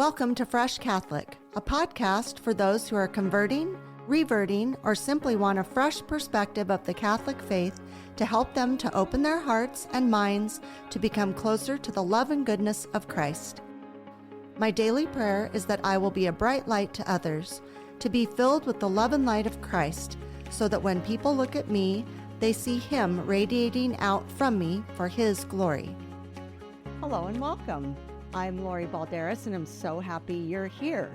Welcome to Fresh Catholic, a podcast for those who are converting, reverting, or simply want a fresh perspective of the Catholic faith to help them to open their hearts and minds to become closer to the love and goodness of Christ. My daily prayer is that I will be a bright light to others, to be filled with the love and light of Christ, so that when people look at me, they see Him radiating out from me for His glory. Hello and welcome. I'm Lori Balderas and I'm so happy you're here.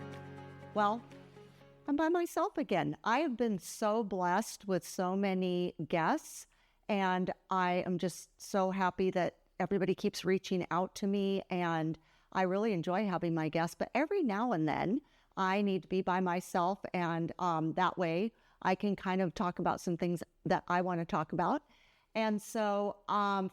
Well, I'm by myself again. I have been so blessed with so many guests, and I am just so happy that everybody keeps reaching out to me, and I really enjoy having my guests. But every now and then I need to be by myself, and that way I can kind of talk about some things that I want to talk about. And so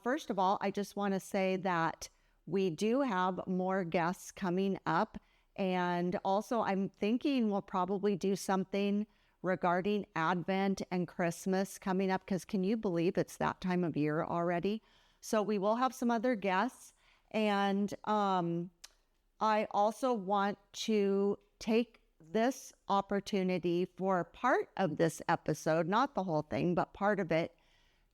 first of all, I just want to say that we do have more guests coming up. And also I'm thinking we'll probably do something regarding Advent and Christmas coming up, because can you believe it's that time of year already? So we will have some other guests. And I also want to take this opportunity for part of this episode, not the whole thing, but part of it,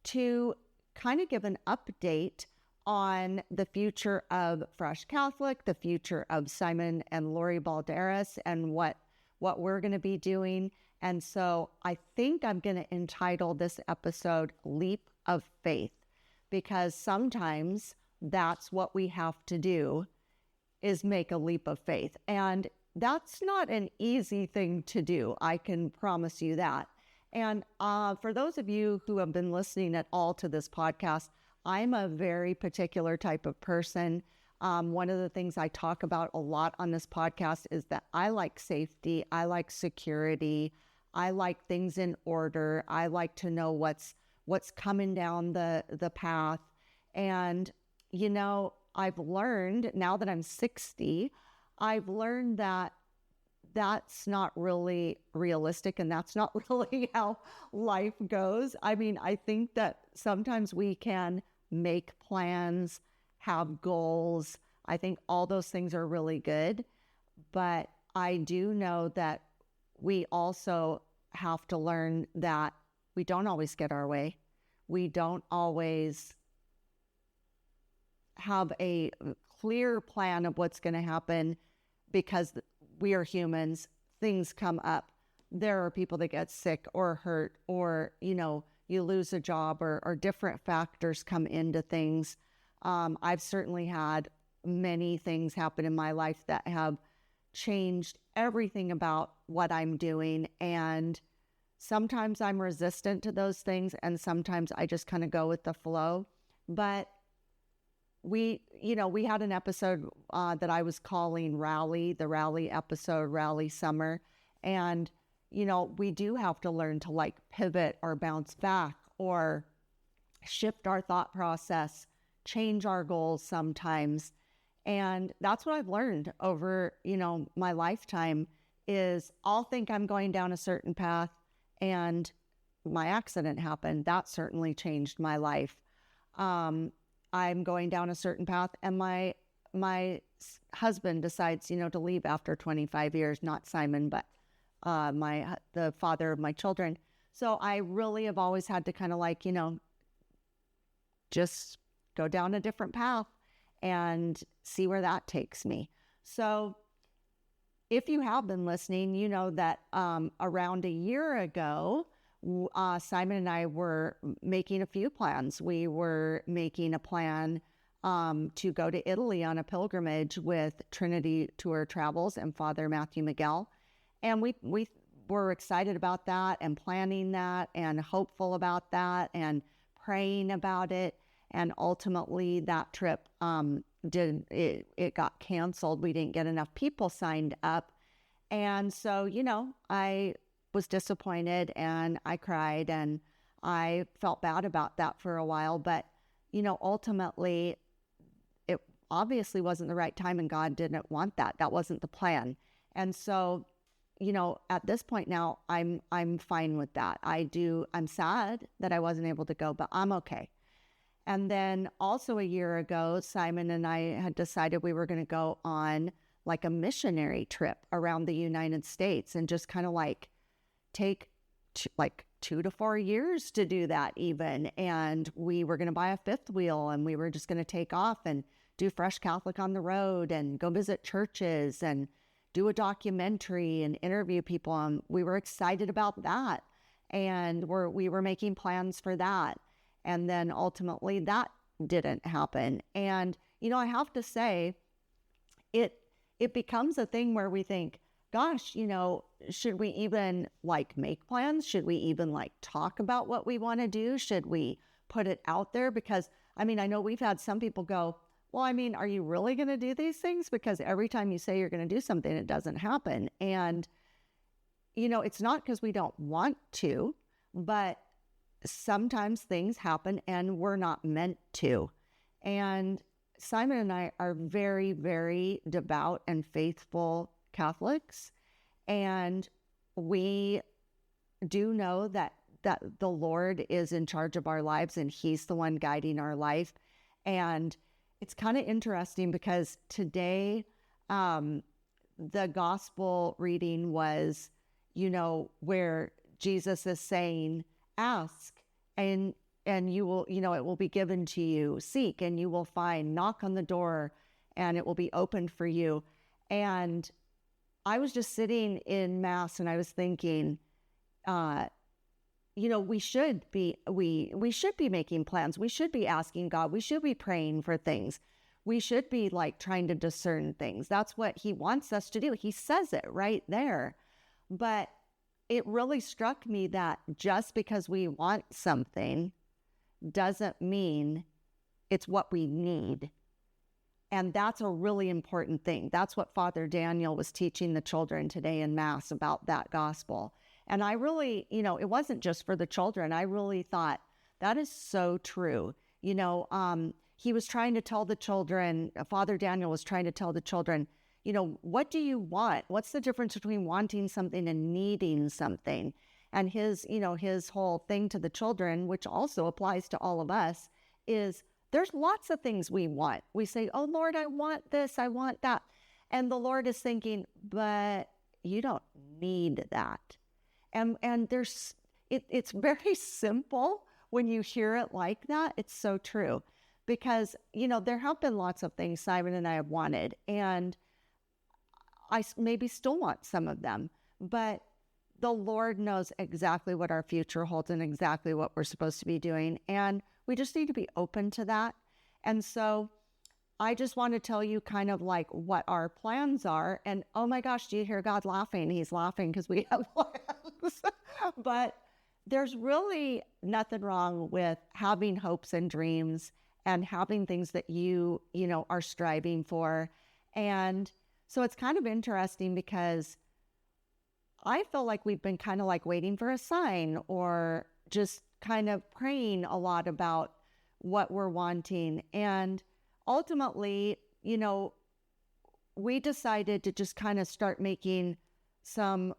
to kind of give an update on the future of Fresh Catholic, the future of Simon and Lori Balderas, and what we're going to be doing. And so I think I'm going to entitle this episode Leap of Faith, because sometimes that's what we have to do, is make a leap of faith. And that's not an easy thing to do. I can promise you that. And for those of you who have been listening at all to this podcast, I'm a very particular type of person. One of the things I talk about a lot on this podcast is that I like safety. I like security. I like things in order. I like to know what's coming down the path. And, you know, I've learned, now that I'm 60, I've learned that that's not really realistic, and that's not really how life goes. I mean, I think that sometimes we can make plans, have goals. I think all those things are really good, but I do know that we also have to learn that we don't always get our way. We don't always have a clear plan of what's going to happen, because we are humans. Things come up. There are people that get sick or hurt, or, you know, you lose a job, or different factors come into things. I've certainly had many things happen in my life that have changed everything about what I'm doing. And sometimes I'm resistant to those things, and sometimes I just kind of go with the flow. But we had an episode that I was calling Rally, the Rally episode, Rally Summer. And, you know, we do have to learn to like pivot or bounce back or shift our thought process, change our goals sometimes. And that's what I've learned over, you know, my lifetime, is I'll think I'm going down a certain path, and my accident happened. That certainly changed my life. I'm going down a certain path, and my husband decides, you know, to leave after 25 years, not Simon, but the father of my children. So I really have always had to kind of like, you know, just go down a different path and see where that takes me. So if you have been listening, you know that around a year ago, Simon and I were making a few plans. We were making a plan to go to Italy on a pilgrimage with Trinity Tour Travels and Father Matthew Miguel. And we were excited about that, and planning that, and hopeful about that, and praying about it. And ultimately that trip it got canceled. We didn't get enough people signed up. And so, you know, I was disappointed, and I cried, and I felt bad about that for a while. But, you know, ultimately it obviously wasn't the right time, and God didn't want that. That wasn't the plan. And so, you know, at this point now, I'm fine with that. I'm sad that I wasn't able to go, but I'm okay. And then also a year ago, Simon and I had decided we were going to go on like a missionary trip around the United States and just kind of like take like 2 to 4 years to do that even. And we were going to buy a fifth wheel and we were just going to take off and do Fresh Catholic on the road and go visit churches and do a documentary and interview people. And we were excited about that. And we were making plans for that. And then ultimately that didn't happen. And, I have to say, it becomes a thing where we think, gosh, should we even like make plans? Should we even like talk about what we want to do? Should we put it out there? Because I know we've had some people go, well, are you really going to do these things? Because every time you say you're going to do something, it doesn't happen. And, it's not because we don't want to, but sometimes things happen and we're not meant to. And Simon and I are very, very devout and faithful Catholics. And we do know that the Lord is in charge of our lives and he's the one guiding our life. And it's kind of interesting because today, the gospel reading was, where Jesus is saying, ask and you will, it will be given to you. Seek and you will find. Knock on the door and it will be opened for you. And I was just sitting in Mass and I was thinking, we should be making plans. We should be asking God. We should be praying for things. We should be like trying to discern things. That's what he wants us to do. He says it right there. But it really struck me that just because we want something doesn't mean it's what we need. And that's a really important thing. That's what Father Daniel was teaching the children today in Mass about that gospel. And I really, it wasn't just for the children. I really thought that is so true. He was trying to tell the children, Father Daniel was trying to tell the children, what do you want? What's the difference between wanting something and needing something? And his whole thing to the children, which also applies to all of us, is there's lots of things we want. We say, oh, Lord, I want this, I want that. And the Lord is thinking, but you don't need that. And it's very simple when you hear it like that. It's so true. Because, there have been lots of things Simon and I have wanted, and I maybe still want some of them, but the Lord knows exactly what our future holds and exactly what we're supposed to be doing. And we just need to be open to that. And so I just want to tell you kind of like what our plans are. And oh my gosh, do you hear God laughing? He's laughing because we have plans. But there's really nothing wrong with having hopes and dreams and having things that you are striving for. And so it's kind of interesting because I feel like we've been kind of like waiting for a sign or just kind of praying a lot about what we're wanting. And ultimately, we decided to just kind of start making some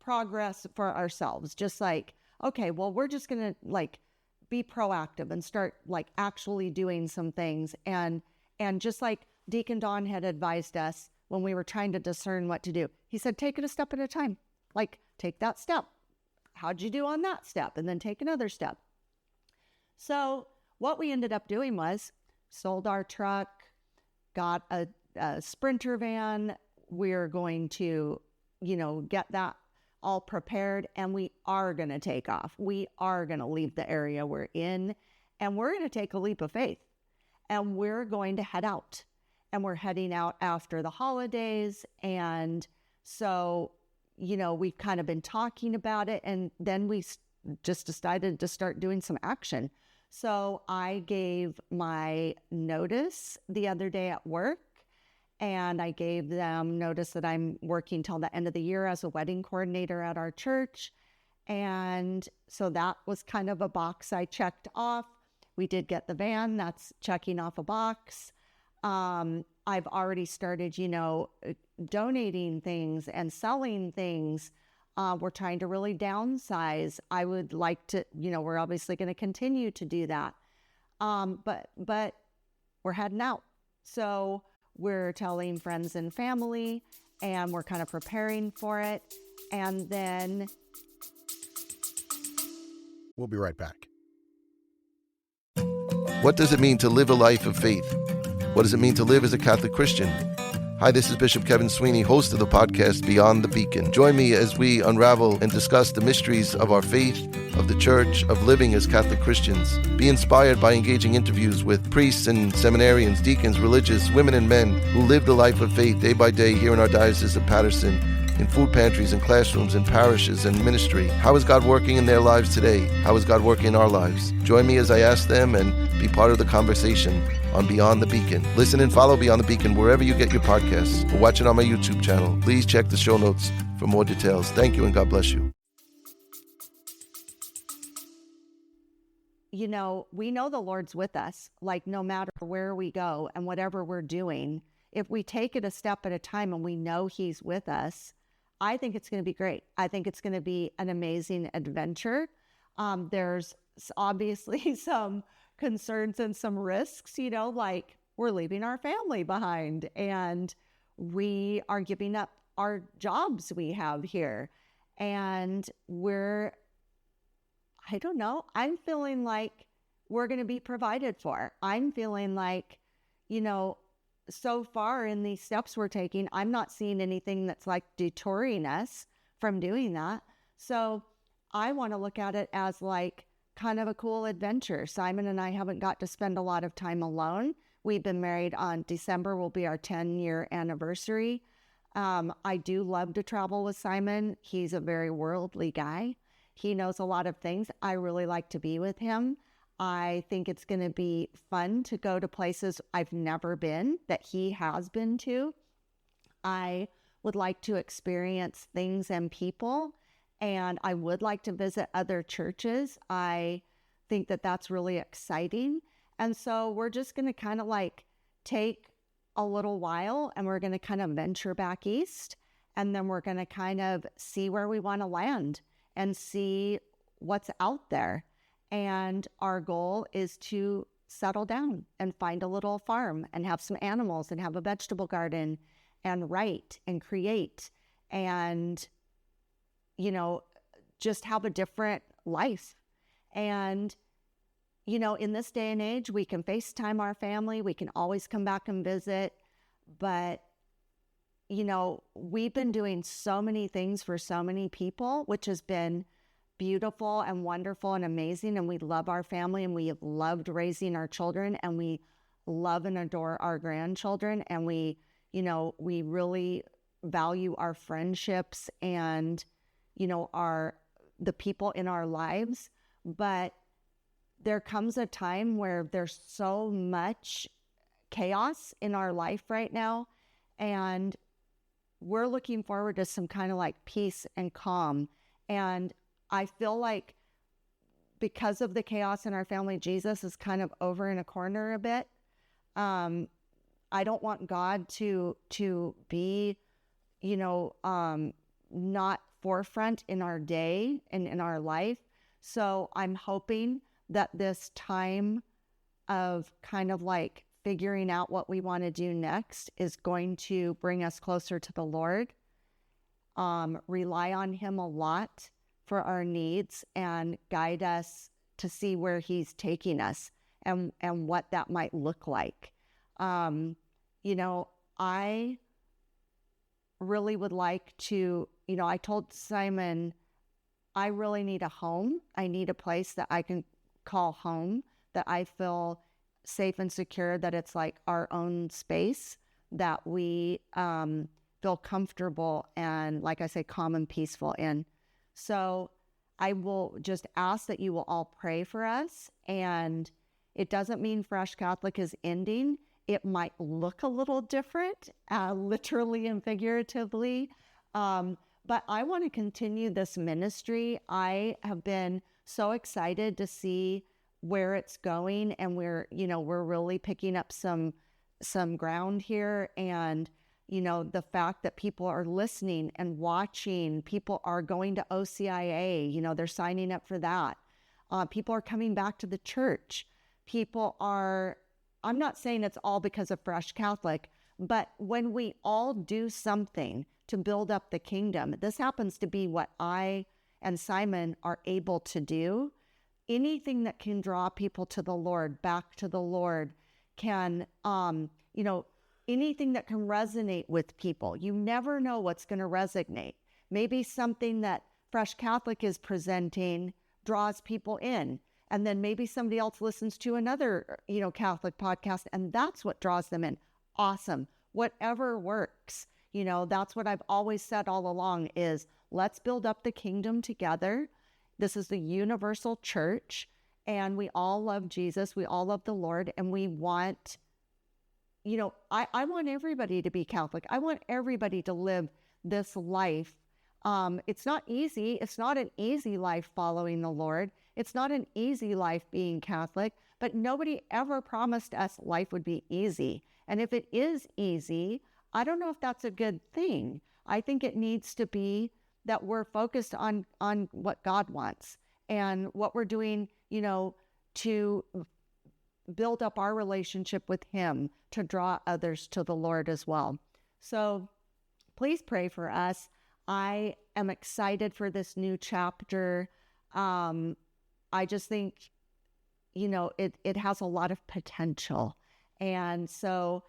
progress for ourselves. Just like, okay, well, we're just going to like be proactive and start like actually doing some things. And just like Deacon Don had advised us when we were trying to discern what to do, he said, take it a step at a time. Like, take that step. How'd you do on that step? And then take another step. So what we ended up doing was sold our truck, got a Sprinter van. We're going to, get that all prepared, and we are going to take off. We are going to leave the area we're in, and we're going to take a leap of faith, and we're going to head out. And we're heading out after the holidays. And so, we've kind of been talking about it, and then we just decided to start doing some action. So I gave my notice the other day at work, and I gave them notice that I'm working till the end of the year as a wedding coordinator at our church. And so that was kind of a box I checked off. We did get the van. That's checking off a box. I've already started, donating things and selling things. We're trying to really downsize. I would like to, we're obviously going to continue to do that. But we're heading out. So we're telling friends and family, and we're kind of preparing for it. And then we'll be right back. What does it mean to live a life of faith? What does it mean to live as a Catholic Christian? Hi, this is Bishop Kevin Sweeney, host of the podcast Beyond the Beacon. Join me as we unravel and discuss the mysteries of our faith, of the church, of living as Catholic Christians. Be inspired by engaging interviews with priests and seminarians, deacons, religious, women and men who live the life of faith day by day here in our Diocese of Patterson, in food pantries and classrooms and parishes and ministry. How is God working in their lives today? How is God working in our lives? Join me as I ask them and be part of the conversation on Beyond the Beacon. Listen and follow Beyond the Beacon wherever you get your podcasts, or watch it on my YouTube channel. Please check the show notes for more details. Thank you and God bless you. You know, we know the Lord's with us, like no matter where we go and whatever we're doing. If we take it a step at a time and we know He's with us, I think it's going to be great. I think it's going to be an amazing adventure. There's obviously some concerns and some risks, you know, like we're leaving our family behind and we are giving up our jobs we have here. And I don't know, I'm feeling like we're going to be provided for. I'm feeling like, you know, so far in these steps we're taking, I'm not seeing anything that's like detouring us from doing that. So I want to look at it as like kind of a cool adventure. Simon and I haven't got to spend a lot of time alone. We've been married on December, will be our 10-year anniversary. I do love to travel with Simon. He's a very worldly guy. He knows a lot of things. I really like to be with him. I think it's going to be fun to go to places I've never been that he has been to. I would like to experience things and people, and I would like to visit other churches. I think that that's really exciting. And so we're just going to kind of like take a little while and we're going to kind of venture back east, and then we're going to kind of see where we want to land and see what's out there. And our goal is to settle down and find a little farm and have some animals and have a vegetable garden and write and create and, you know, just have a different life. And, you know, in this day and age, we can FaceTime our family. We can always come back and visit. But, you know, we've been doing so many things for so many people, which has been beautiful and wonderful and amazing. And we love our family and we have loved raising our children and we love and adore our grandchildren. And we, you know, we really value our friendships and, you know, the people in our lives. But there comes a time where there's so much chaos in our life right now. And we're looking forward to some kind of like peace and calm. And I feel like because of the chaos in our family, Jesus is kind of over in a corner a bit. I don't want God to be, you know, not forefront in our day and in our life. So I'm hoping that this time of kind of like figuring out what we want to do next is going to bring us closer to the Lord, rely on Him a lot for our needs and guide us to see where He's taking us and what that might look like. You know, I really would like to, you know, I told Simon, I really need a home. I need a place that I can call home, that I feel safe and secure, that it's like our own space, that we feel comfortable and, like I say, calm and peaceful in. So I will just ask that you will all pray for us. And it doesn't mean Fresh Catholic is ending. It might look a little different, literally and figuratively. But I want to continue this ministry. I have been so excited to see where it's going. And we're really picking up some ground here. And you know, the fact that people are listening and watching, people are going to OCIA, you know, they're signing up for that. People are coming back to the church. I'm not saying it's all because of Fresh Catholic, But when we all do something to build up the kingdom, this happens to be what I and Simon are able to do. Anything that can draw people to the Lord, back to the Lord, can, anything that can resonate with people. You never know what's going to resonate. Maybe something that Fresh Catholic is presenting draws people in. And then maybe somebody else listens to another, Catholic podcast, and that's what draws them in. Awesome. Whatever works. That's what I've always said all along is let's build up the kingdom together. This is the universal church, and we all love Jesus. We all love the Lord, and we want, I want everybody to be Catholic. I want everybody to live this life. It's not easy. It's not an easy life following the Lord. It's not an easy life being Catholic, but nobody ever promised us life would be easy. And if it is easy, I don't know if that's a good thing. I think it needs to be that we're focused on what God wants and what we're doing, to build up our relationship with Him, to draw others to the Lord as well. So please pray for us. I am excited for this new chapter. I just think, it has a lot of potential. And so,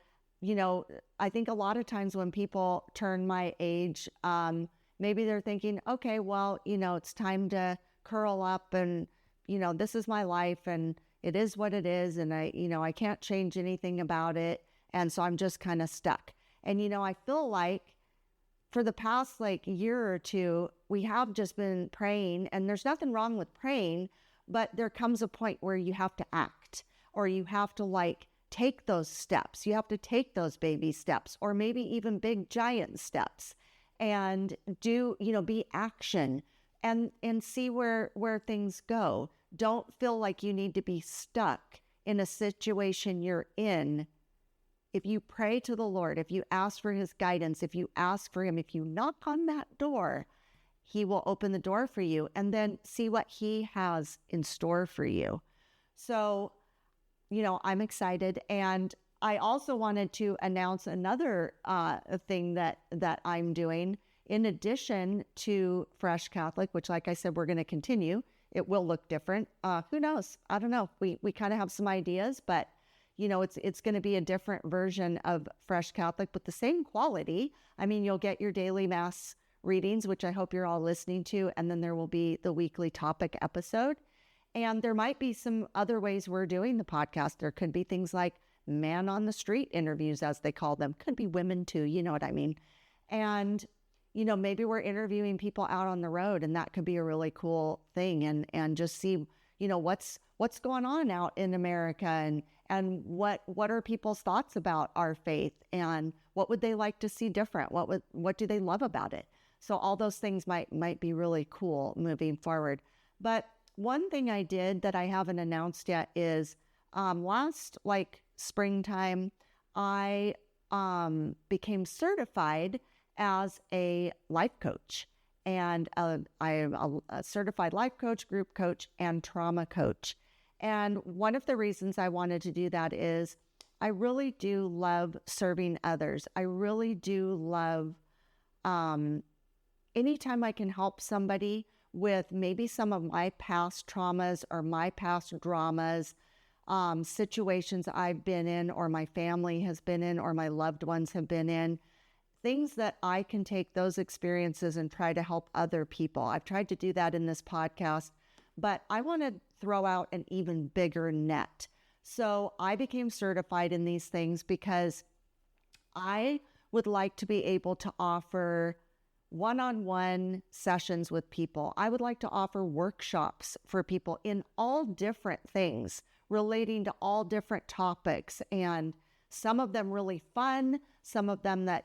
I think a lot of times when people turn my age, maybe they're thinking, okay, well, it's time to curl up and, this is my life and it is what it is. And I can't change anything about it. And so I'm just kind of stuck. And, I feel like for the past year or two, we have just been praying, and there's nothing wrong with praying, but there comes a point where you have to act, or you have to take those steps. You have to take those baby steps, or maybe even big giant steps, and do, be action and see where things go. Don't feel like you need to be stuck in a situation you're in. If you pray to the Lord, if you ask for His guidance, if you ask for Him, if you knock on that door, He will open the door for you, and then see what He has in store for you. So, I'm excited. And I also wanted to announce another thing that I'm doing in addition to Fresh Catholic, which, like I said, we're going to continue. It will look different. Who knows? I don't know. We kind of have some ideas, but it's going to be a different version of Fresh Catholic, but the same quality. I mean, you'll get your daily Mass readings, which I hope you're all listening to, and then there will be the weekly topic episode. And there might be some other ways we're doing the podcast. There could be things like man on the street interviews, as they call them. Could be women too, you know what I mean? And, maybe we're interviewing people out on the road, and that could be a really cool thing. And just see, what's going on out in America, and what are people's thoughts about our faith, and what would they like to see different? What do they love about it? So all those things might be really cool moving forward. But one thing I did that I haven't announced yet is last springtime, I became certified as a life coach. And I am a certified life coach, group coach, and trauma coach. And one of the reasons I wanted to do that is I really do love serving others. I really do love anytime I can help somebody with maybe some of my past traumas or my past dramas, situations I've been in, or my family has been in, or my loved ones have been in, things that I can take those experiences and try to help other people. I've tried to do that in this podcast, but I want to throw out an even bigger net. So I became certified in these things because I would like to be able to offer one-on-one sessions with people. I would like to offer workshops for people in all different things relating to all different topics, and some of them really fun, some of them that,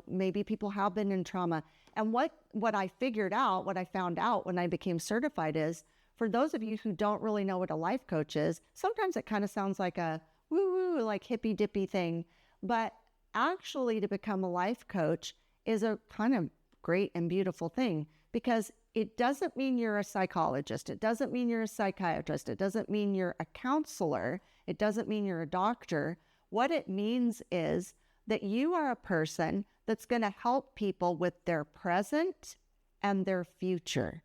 maybe people have been in trauma. And what I found out when I became certified is, for those of you who don't really know what a life coach is, sometimes it kind of sounds like a woo-woo, like hippy-dippy thing. But actually, to become a life coach is a kind of great and beautiful thing, because it doesn't mean you're a psychologist. It doesn't mean you're a psychiatrist. It doesn't mean you're a counselor. It doesn't mean you're a doctor. What it means is that you are a person that's going to help people with their present and their future.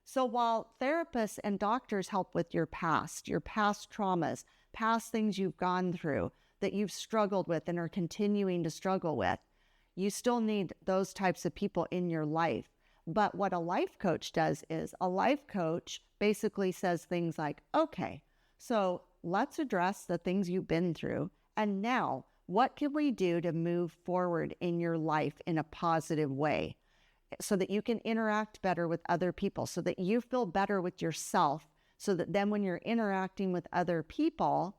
So while therapists and doctors help with your past traumas, past things you've gone through that you've struggled with and are continuing to struggle with, you still need those types of people in your life. But what a life coach does is a life coach basically says things like, okay, so let's address the things you've been through. And now, what can we do to move forward in your life in a positive way so that you can interact better with other people, so that you feel better with yourself, so that then when you're interacting with other people,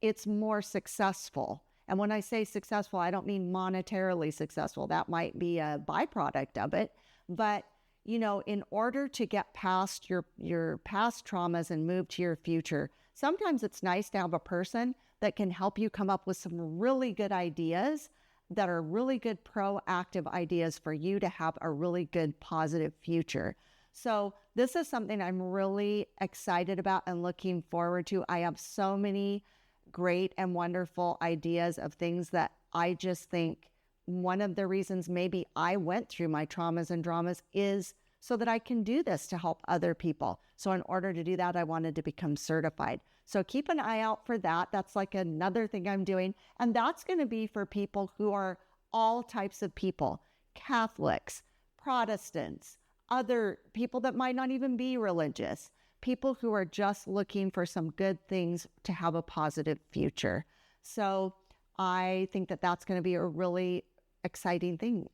it's more successful. And when I say successful, I don't mean monetarily successful. That might be a byproduct of it. But, you know, in order to get past your past traumas and move to your future, sometimes it's nice to have a person that can help you come up with some really good ideas that are really good proactive ideas for you to have a really good positive future. So this is something I'm really excited about and looking forward to. I have so many great and wonderful ideas of things that I just think one of the reasons maybe I went through my traumas and dramas is so that I can do this to help other people. So in order to do that, I wanted to become certified. So keep an eye out for that. That's like another thing I'm doing. And that's going to be for people who are all types of people, Catholics, Protestants, other people that might not even be religious, people who are just looking for some good things to have a positive future. So I think that that's going to be a really exciting thing.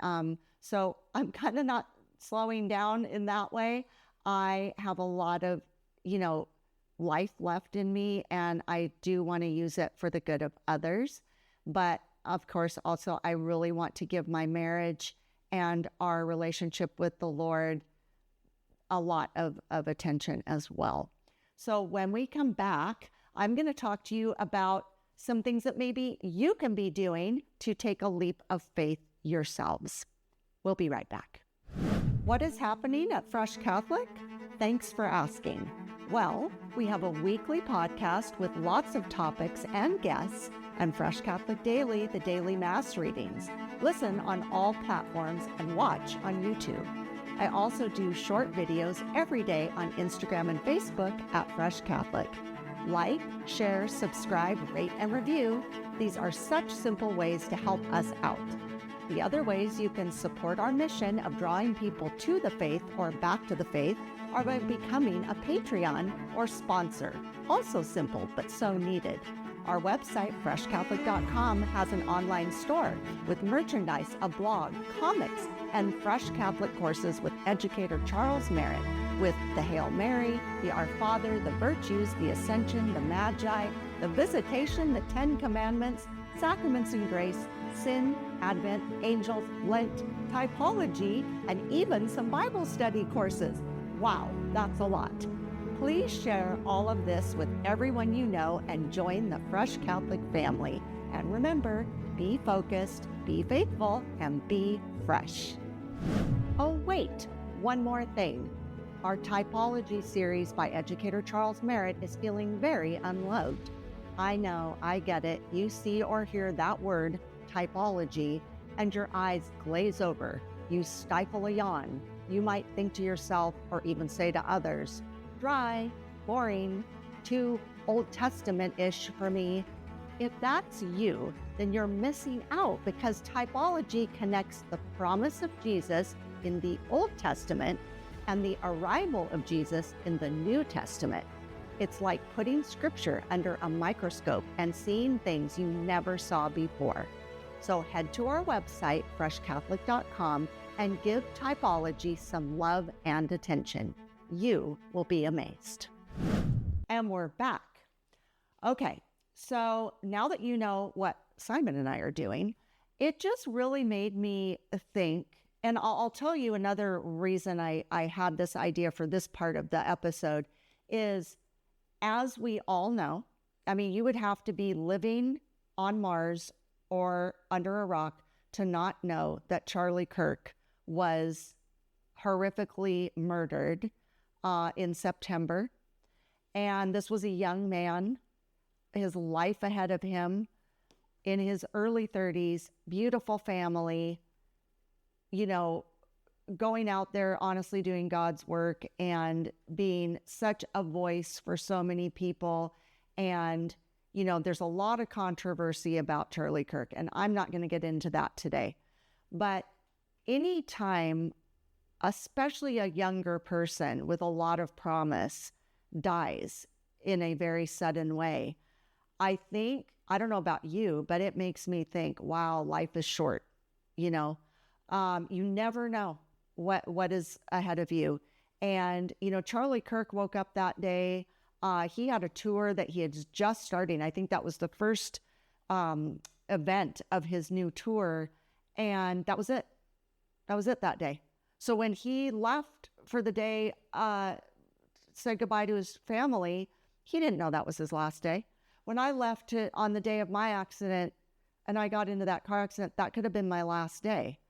So I'm kind of not slowing down in that way. I have a lot of, life left in me, and I do want to use it for the good of others. But of course, also, I really want to give my marriage and our relationship with the Lord a lot of attention as well. So when we come back, I'm going to talk to you about some things that maybe you can be doing to take a leap of faith yourselves. We'll be right back. What is happening at Fresh Catholic? Thanks for asking. Well, we have a weekly podcast with lots of topics and guests, and Fresh Catholic Daily, the daily Mass readings. Listen on all platforms and watch on YouTube. I also do short videos every day on Instagram and Facebook at Fresh Catholic. Like, share, subscribe, rate, and review. These are such simple ways to help us out. The other ways you can support our mission of drawing people to the faith or back to the faith are by becoming a Patreon or sponsor. Also simple, but so needed. Our website, freshcatholic.com, has an online store with merchandise, a blog, comics, and Fresh Catholic courses with educator Charles Merritt, with the Hail Mary, the Our Father, the Virtues, the Ascension, the Magi, the Visitation, the Ten Commandments, Sacraments and Grace, Sin, Advent, Angels, Lent, Typology, and even some Bible study courses. Wow, that's a lot. Please share all of this with everyone you know and join the Fresh Catholic family. And remember, be focused, be faithful, and be fresh. Oh, wait, one more thing. Our Typology series by educator Charles Merritt is feeling very unloved. I know, I get it. You see or hear that word, typology, and your eyes glaze over. You stifle a yawn. You might think to yourself, or even say to others, dry, boring, too Old Testament-ish for me. If that's you, then you're missing out, because typology connects the promise of Jesus in the Old Testament and the arrival of Jesus in the New Testament. It's like putting scripture under a microscope and seeing things you never saw before. So head to our website, freshcatholic.com, and give typology some love and attention. You will be amazed. And we're back. Okay, so now that you know what Simon and I are doing, it just really made me think, and I'll tell you another reason I had this idea for this part of the episode is, as we all know, I mean, you would have to be living on Mars or under a rock to not know that Charlie Kirk was horrifically murdered in September. And this was a young man, his life ahead of him, in his early 30s, beautiful family, going out there, honestly doing God's work and being such a voice for so many people. And, there's a lot of controversy about Charlie Kirk, and I'm not going to get into that today. But anytime, especially a younger person with a lot of promise, dies in a very sudden way, I don't know about you, but it makes me think, wow, life is short. You never know what is ahead of you. And, Charlie Kirk woke up that day. He had a tour that he had just starting. I think that was the first event of his new tour. And that was it. That was it that day. So when he left for the day, said goodbye to his family, he didn't know that was his last day. When I left on the day of my accident and I got into that car accident, that could have been my last day.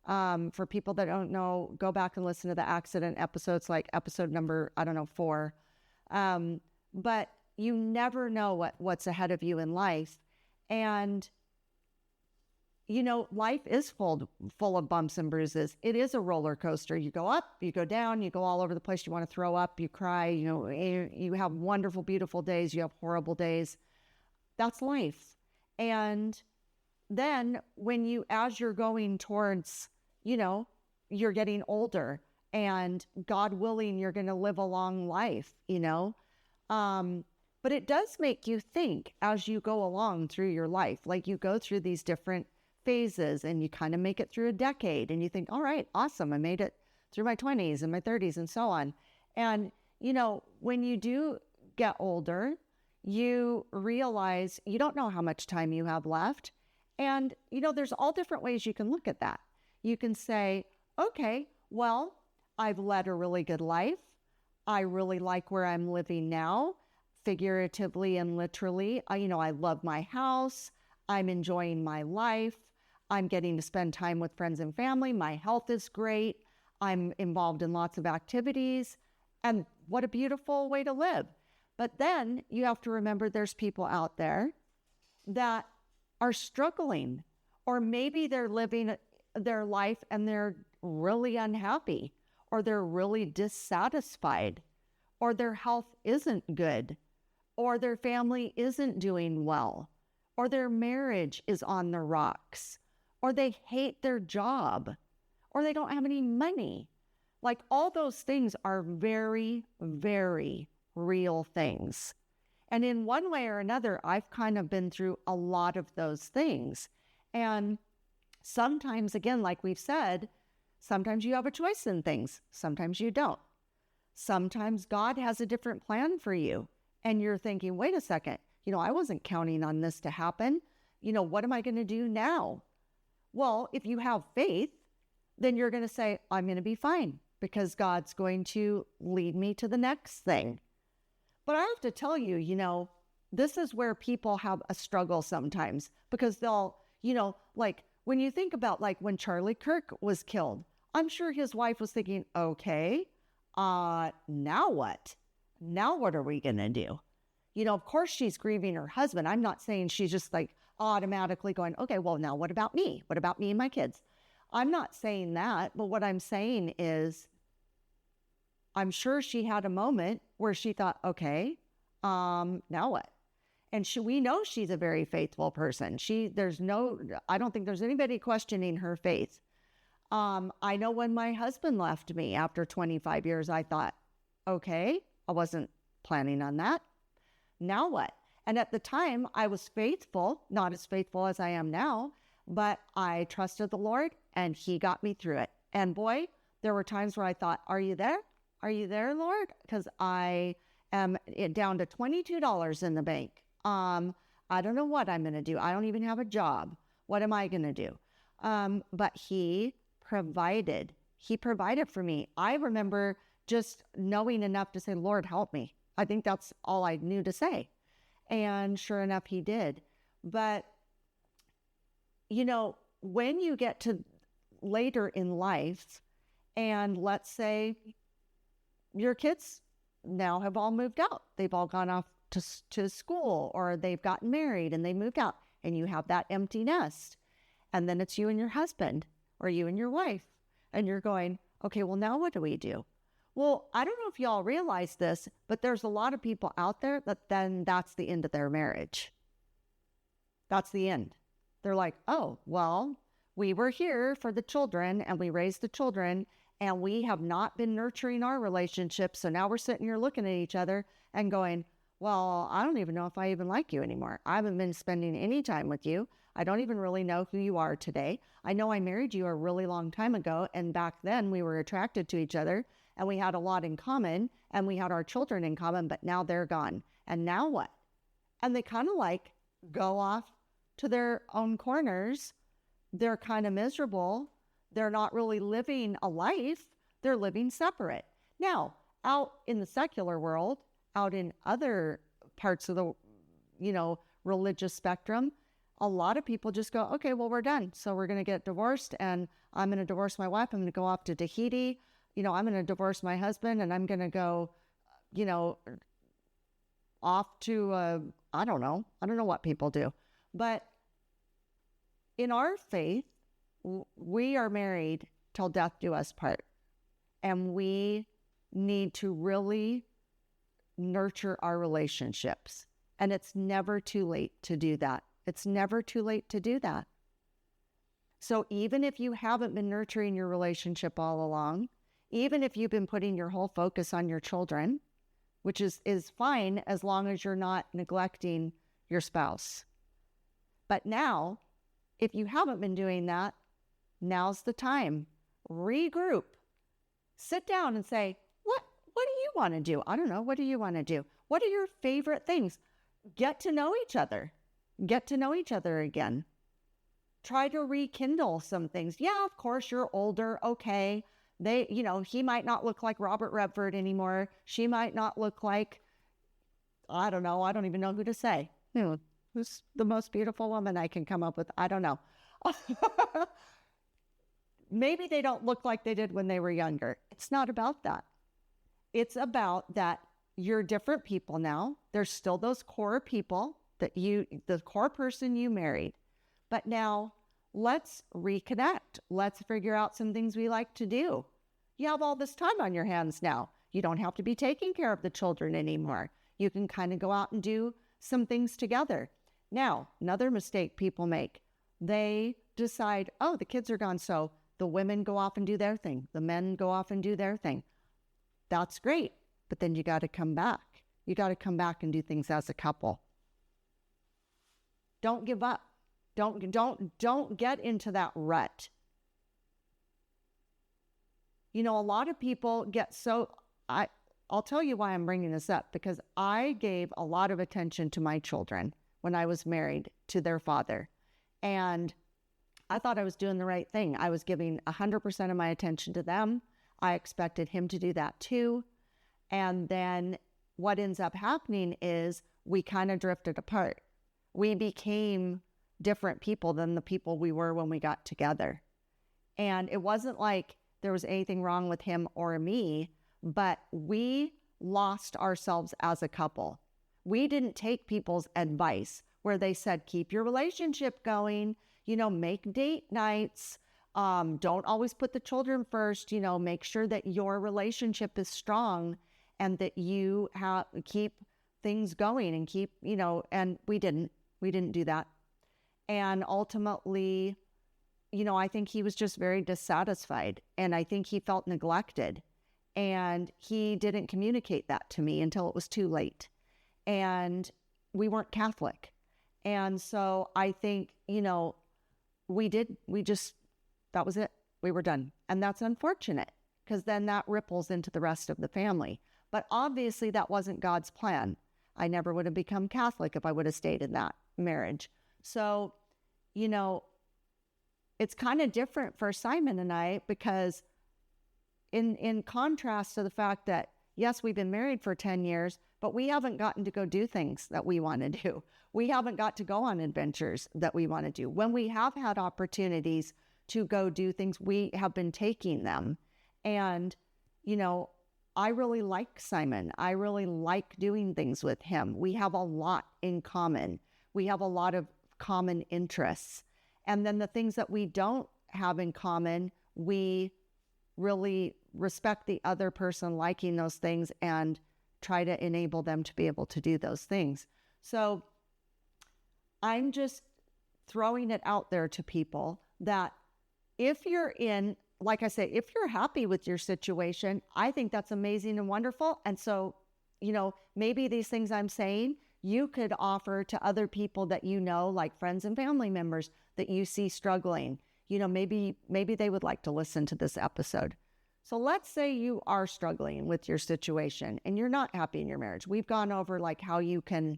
For people that don't know, go back and listen to the accident episodes, like episode number, 4. But you never know what's ahead of you in life. And, life is full of bumps and bruises. It is a roller coaster. You go up, you go down, you go all over the place. You want to throw up, you cry, you have wonderful, beautiful days. You have horrible days. That's life. And then as you're going towards, you're getting older and God willing, you're going to live a long life, but it does make you think as you go along through your life, like you go through these different phases and you kind of make it through a decade and you think, all right, awesome. I made it through my 20s and my 30s and so on. And, when you do get older, you realize you don't know how much time you have left. And, there's all different ways you can look at that. You can say, okay, well, I've led a really good life. I really like where I'm living now, figuratively and literally. I love my house. I'm enjoying my life. I'm getting to spend time with friends and family. My health is great. I'm involved in lots of activities. And what a beautiful way to live. But then you have to remember there's people out there that are struggling, or maybe they're living their life and they're really unhappy, or they're really dissatisfied, or their health isn't good, or their family isn't doing well, or their marriage is on the rocks, or they hate their job, or they don't have any money. Like, all those things are very, very real things. And in one way or another, I've kind of been through a lot of those things. And sometimes, again, like we've said, sometimes you have a choice in things. Sometimes you don't. Sometimes God has a different plan for you. And you're thinking, wait a second, I wasn't counting on this to happen. What am I going to do now? Well, if you have faith, then you're going to say, I'm going to be fine because God's going to lead me to the next thing. But I have to tell you, this is where people have a struggle sometimes, because they'll, like when you think about like when Charlie Kirk was killed, I'm sure his wife was thinking, okay, now what? Now what are we going to do? Of course she's grieving her husband. I'm not saying she's just like automatically going, okay, well, now what about me? What about me and my kids? I'm not saying that, but what I'm saying is I'm sure she had a moment where she thought, okay, now what? And we know she's a very faithful person. I don't think there's anybody questioning her faith. I know when my husband left me after 25 years, I thought, okay, I wasn't planning on that. Now what? And at the time I was faithful, not as faithful as I am now, but I trusted the Lord and he got me through it. And boy, there were times where I thought, are you there? Are you there, Lord? Because I am down to $22 in the bank. I don't know what I'm going to do. I don't even have a job. What am I going to do? But he provided. He provided for me. I remember just knowing enough to say, Lord, help me. I think that's all I knew to say. And sure enough, he did. But, when you get to later in life, and let's say your kids now have all moved out. They've all gone off to school, or they've gotten married and they moved out, and you have that empty nest. And then it's you and your husband or you and your wife. And you're going, okay, well, now what do we do? Well, I don't know if y'all realize this, but there's a lot of people out there that then that's the end of their marriage. That's the end. They're like, oh, well, we were here for the children and we raised the children and we have not been nurturing our relationship. So now we're sitting here looking at each other and going, well, I don't even know if I even like you anymore. I haven't been spending any time with you. I don't even really know who you are today. I know I married you a really long time ago. And back then we were attracted to each other and we had a lot in common and we had our children in common, but now they're gone. And now what? And they kind of like go off to their own corners. They're kind of miserable. They're not really living a life. They're living separate. Now, out in the secular world, out in other parts of the, religious spectrum, a lot of people just go, okay, well, we're done. So we're going to get divorced and I'm going to divorce my wife. I'm going to go off to Tahiti. I'm going to divorce my husband and I'm going to go, off to, I don't know what people do. But in our faith, we are married till death do us part. And we need to really nurture our relationships. And it's never too late to do that. It's never too late to do that. So even if you haven't been nurturing your relationship all along, even if you've been putting your whole focus on your children, which is fine as long as you're not neglecting your spouse. But now, if you haven't been doing that, now's the time. Regroup. Sit down and say, what do you want to do? I don't know. What do you want to do? What are your favorite things? Get to know each other. Get to know each other again. Try to rekindle some things. Yeah, of course, you're older. Okay. He might not look like Robert Redford anymore. She might not look like, I don't know. I don't even know who to say. Who's the most beautiful woman I can come up with? I don't know. Maybe they don't look like they did when they were younger. It's not about that. It's about that you're different people now. There's still those core people the core person you married. But now let's reconnect. Let's figure out some things we like to do. You have all this time on your hands now. You don't have to be taking care of the children anymore. You can kind of go out and do some things together. Now, another mistake people make, they decide, oh, the kids are gone, so the women go off and do their thing. The men go off and do their thing. That's great, but then you got to come back. You got to come back and do things as a couple. Don't give up. Don't get into that rut. A lot of people get I'll tell you why I'm bringing this up, because I gave a lot of attention to my children when I was married to their father. And I thought I was doing the right thing. I was giving 100% of my attention to them. I expected him to do that too. And then what ends up happening is we kind of drifted apart. We became different people than the people we were when we got together. And it wasn't like there was anything wrong with him or me, but we lost ourselves as a couple. We didn't take people's advice where they said, keep your relationship going, make date nights, don't always put the children first, make sure that your relationship is strong and that you keep things going and keep, and we didn't do that. And ultimately, I think he was just very dissatisfied and I think he felt neglected and he didn't communicate that to me until it was too late. And we weren't Catholic. And so I think, that was it. We were done. And that's unfortunate because then that ripples into the rest of the family. But obviously that wasn't God's plan. I never would have become Catholic if I would have stayed in that marriage. So, it's kind of different for Simon and I because in contrast to the fact that, yes, we've been married for 10 years, but we haven't gotten to go do things that we want to do. We haven't got to go on adventures that we want to do. When we have had opportunities to go do things, we have been taking them. And, I really like Simon. I really like doing things with him. We have a lot in common. We have a lot of common interests. And then the things that we don't have in common, we really respect the other person liking those things and try to enable them to be able to do those things. So I'm just throwing it out there to people that if you're in, like I say, if you're happy with your situation, I think that's amazing and wonderful. And so, maybe these things I'm saying, you could offer to other people that like friends and family members that you see struggling. Maybe they would like to listen to this episode. So let's say you are struggling with your situation and you're not happy in your marriage. We've gone over like how you can,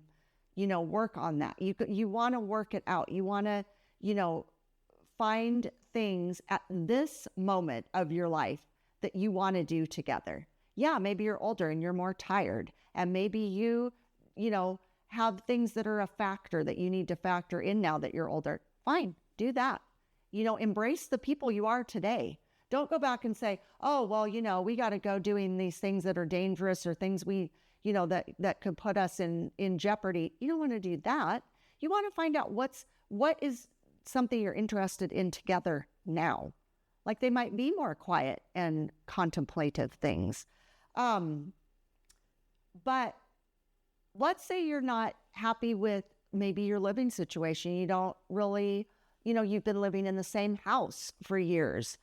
work on that. You want to work it out. You want to, find things at this moment of your life that you want to do together. Yeah, maybe you're older and you're more tired, and maybe you have things that are a factor that you need to factor in now that you're older. Fine, do that. Embrace the people you are today. Don't go back and say, oh, well, we got to go doing these things that are dangerous or things we, that could put us in jeopardy. You don't want to do that. You want to find out what is something you're interested in together now. Like they might be more quiet and contemplative things. But let's say you're not happy with maybe your living situation. You don't really, you've been living in the same house for years.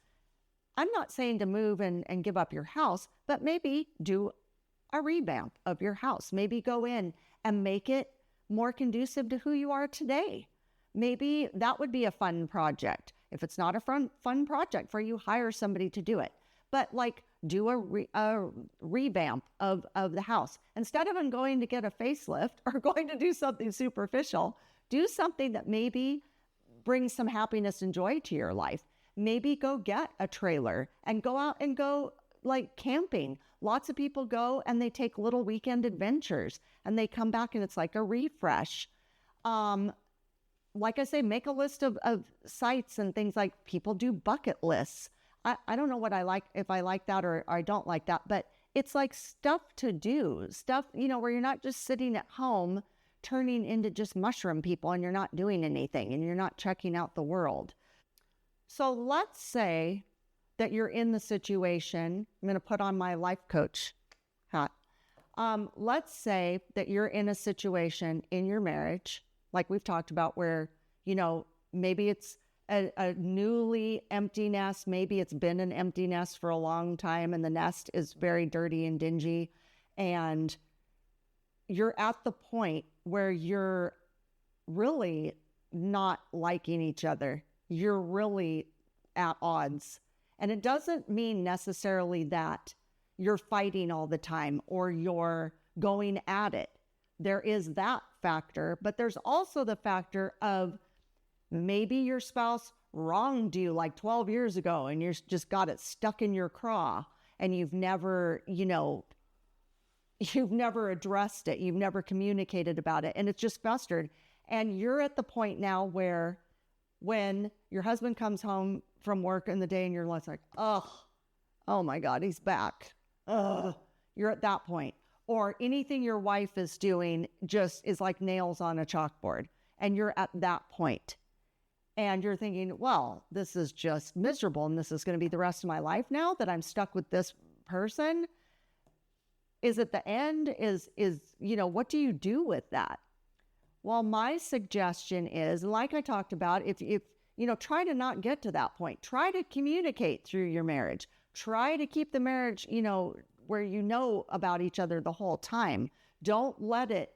I'm not saying to move and give up your house, but maybe do a revamp of your house. Maybe go in and make it more conducive to who you are today. Maybe that would be a fun project. If it's not a fun project for you, hire somebody to do it. But do a revamp of the house. Instead of going to get a facelift or going to do something superficial, do something that maybe brings some happiness and joy to your life. Maybe go get a trailer and go out and go camping. Lots of people go and they take little weekend adventures and they come back and it's like a refresh. Like I say, make a list of sites and things. Like people do bucket lists. I don't know what I like, if I like that or I don't like that, but it's like stuff to do, stuff, where you're not just sitting at home turning into just mushroom people and you're not doing anything and you're not checking out the world. So let's say that you're in the situation. I'm going to put on my life coach hat. Let's say that you're in a situation in your marriage, like we've talked about, where, maybe it's a newly empty nest. Maybe it's been an empty nest for a long time and the nest is very dirty and dingy. And you're at the point where you're really not liking each other. You're really at odds. And it doesn't mean necessarily that you're fighting all the time or you're going at it. There is that factor, but there's also the factor of maybe your spouse wronged you 12 years ago and you've just got it stuck in your craw and you've never addressed it. You've never communicated about it and it's just festered. And you're at the point now where when your husband comes home from work in the day and you're like, oh my God, he's back. You're at that point. Or anything your wife is doing just is like nails on a chalkboard. And you're at that point. And you're thinking, well, this is just miserable. And this is going to be the rest of my life now that I'm stuck with this person. Is it the end? What do you do with that? Well, my suggestion is, like I talked about, if try to not get to that point. Try to communicate through your marriage. Try to keep the marriage, where you know about each other the whole time. Don't let it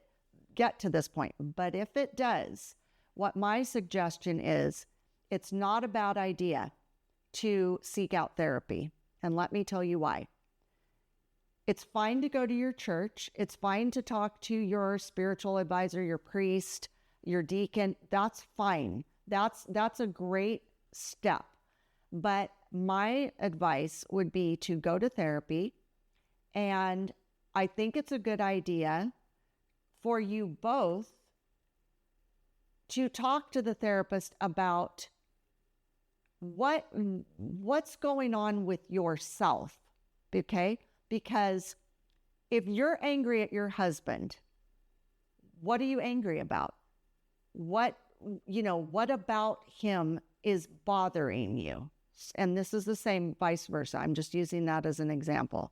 get to this point. But if it does, what my suggestion is, it's not a bad idea to seek out therapy. And let me tell you why. It's fine to go to your church. It's fine to talk to your spiritual advisor, your priest, your deacon. That's fine. That's a great step. But my advice would be to go to therapy. And I think it's a good idea for you both to talk to the therapist about what's going on with yourself, okay? Because if you're angry at your husband, what are you angry about? What what about him is bothering you? And this is the same vice versa. I'm just using that as an example.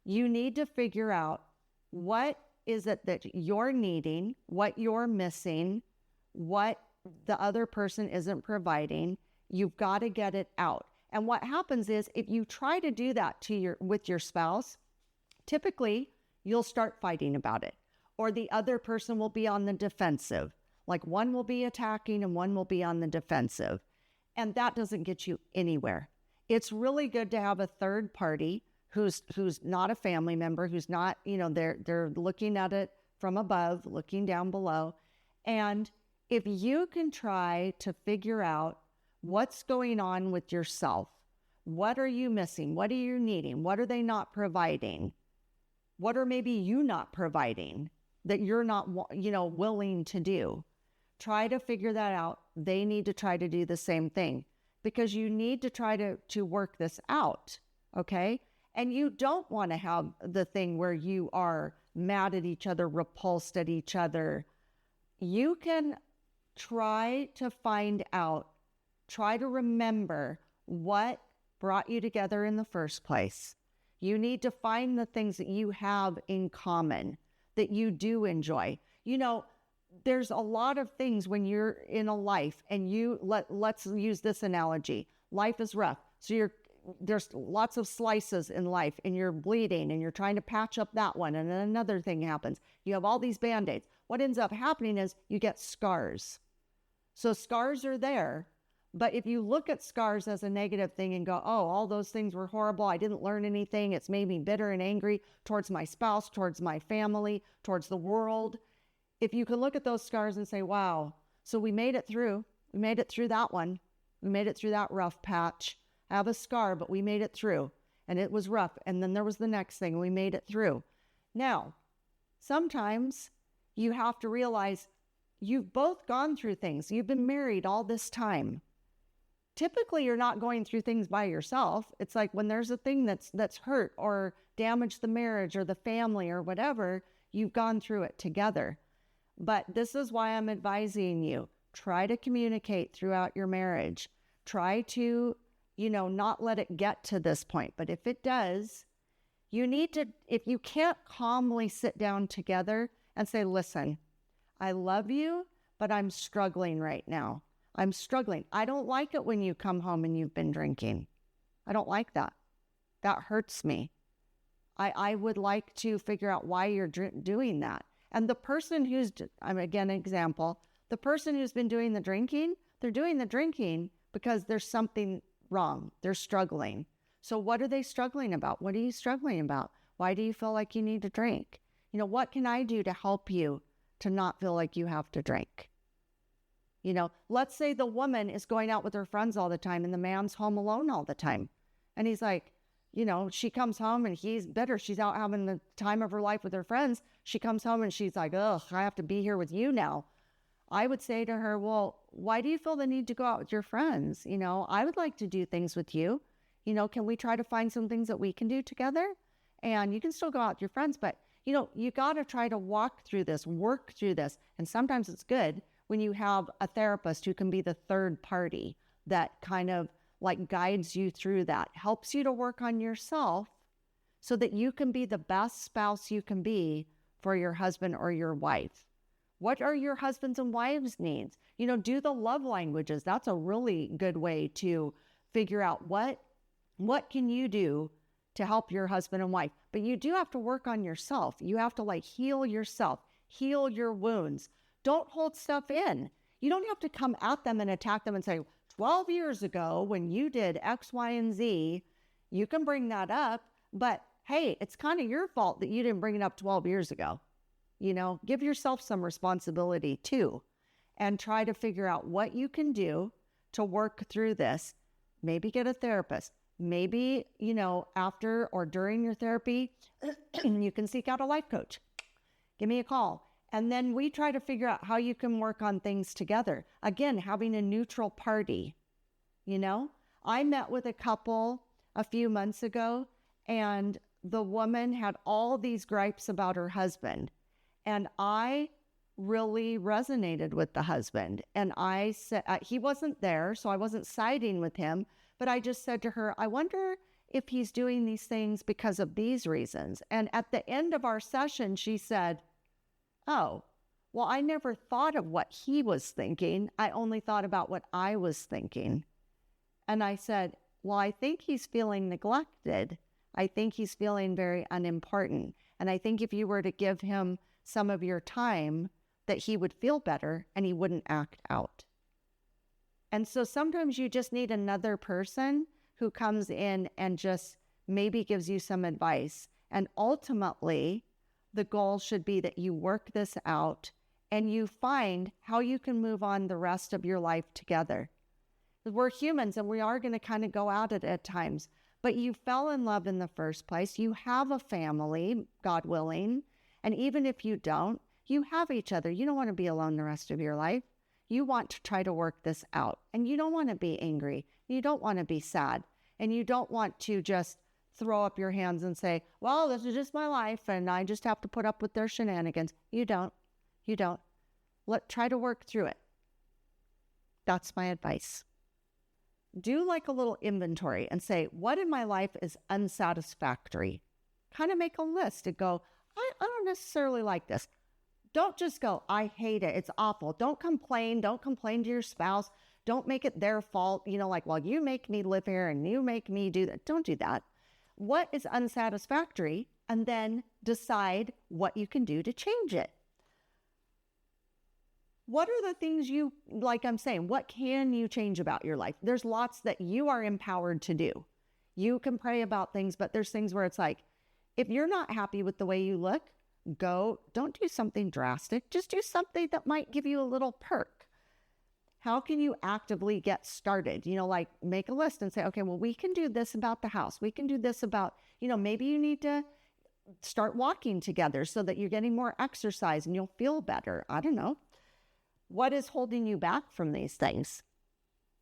You need to figure out what is it that you're needing, what you're missing, what the other person isn't providing. You've got to get it out. And what happens is if you try to do that with your spouse, typically you'll start fighting about it, or the other person will be on the defensive. Like one will be attacking and one will be on the defensive. And that doesn't get you anywhere. It's really good to have a third party who's not a family member, who's not, they're looking at it from above, looking down below. And if you can try to figure out what's going on with yourself, what are you missing? What are you needing? What are they not providing? What are maybe you not providing that you're not, willing to do? Try to figure that out. They need to try to do the same thing, because you need to try to work this out, okay? And you don't want to have the thing where you are mad at each other, repulsed at each other. You can try to find out, try to remember what brought you together in the first place. You need to find the things that you have in common, that you do enjoy. There's a lot of things when you're in a life, and let's use this analogy. Life is rough. So there's lots of slices in life, and you're bleeding and you're trying to patch up that one, and then another thing happens. You have all these Band-Aids. What ends up happening is you get scars. So scars are there, but if you look at scars as a negative thing and go, oh, all those things were horrible, I didn't learn anything, it's made me bitter and angry towards my spouse, towards my family, towards the world. If you can look at those scars and say, wow, so we made it through that one. We made it through that rough patch. I have a scar, but we made it through, and it was rough. And then there was the next thing, we made it through. Now, sometimes you have to realize you've both gone through things. You've been married all this time. Typically, you're not going through things by yourself. It's like when there's a thing that's hurt or damaged the marriage or the family or whatever, you've gone through it together. But this is why I'm advising you. Try to communicate throughout your marriage. Try to, not let it get to this point. But if it does, you need to, if you can't calmly sit down together and say, listen, I love you, but I'm struggling right now. I'm struggling. I don't like it when you come home and you've been drinking. I don't like that. That hurts me. I would like to figure out why you're doing that. And the person again, example, the person who's been doing the drinking, they're doing the drinking because there's something wrong. They're struggling. So what are they struggling about? What are you struggling about? Why do you feel like you need to drink? What can I do to help you to not feel like you have to drink? Let's say the woman is going out with her friends all the time and the man's home alone all the time. And he's like, she comes home and he's bitter. She's out having the time of her life with her friends. She comes home and she's like, ugh, I have to be here with you now. I would say to her, well, why do you feel the need to go out with your friends? I would like to do things with you. Can we try to find some things that we can do together? And you can still go out with your friends, but you got to try to work through this. And sometimes it's good when you have a therapist who can be the third party that kind of like guides you through that, helps you to work on yourself so that you can be the best spouse you can be for your husband or your wife. What are your husbands and wives' needs? Do the love languages. That's a really good way to figure out what can you do to help your husband and wife. But you do have to work on yourself. You have to heal yourself, heal your wounds. Don't hold stuff in. You don't have to come at them and attack them and say, 12 years ago when you did X, Y, and Z, you can bring that up, but hey, it's kind of your fault that you didn't bring it up 12 years ago. Give yourself some responsibility too, and try to figure out what you can do to work through this. Maybe get a therapist. Maybe, after or during your therapy, you can seek out a life coach. Give me a call. And then we try to figure out how you can work on things together. Again, having a neutral party. I met with a couple a few months ago, and the woman had all these gripes about her husband. And I really resonated with the husband. And I said, he wasn't there, so I wasn't siding with him, but I just said to her, I wonder if he's doing these things because of these reasons. And at the end of our session, she said, oh, well, I never thought of what he was thinking. I only thought about what I was thinking. And I said, well, I think he's feeling neglected. I think he's feeling very unimportant. And I think if you were to give him some of your time, that he would feel better and he wouldn't act out. And so sometimes you just need another person who comes in and just maybe gives you some advice. And ultimately, the goal should be that you work this out and you find how you can move on the rest of your life together. We're humans and we are going to kind of go at it at times, but you fell in love in the first place. You have a family, God willing. And even if you don't, you have each other. You don't want to be alone the rest of your life. You want to try to work this out. And you don't want to be angry. You don't want to be sad. And you don't want to just throw up your hands and say, well, this is just my life and I just have to put up with their shenanigans. You don't. You don't. Try to work through it. That's my advice. Do like a little inventory and say, what in my life is unsatisfactory? Kind of make a list and go, I don't necessarily like this. Don't just go, I hate it. It's awful. Don't complain. Don't complain to your spouse. Don't make it their fault. Like, well, you make me live here and you make me do that. Don't do that. What is unsatisfactory? And then decide what you can do to change it. What are the things like I'm saying, what can you change about your life? There's lots that you are empowered to do. You can pray about things, but there's things where it's like, if you're not happy with the way you look, don't do something drastic. Just do something that might give you a little perk. How can you actively get started? Like make a list and say, okay, well, we can do this about the house. We can do this about, maybe you need to start walking together so that you're getting more exercise and you'll feel better. I don't know. What is holding you back from these things?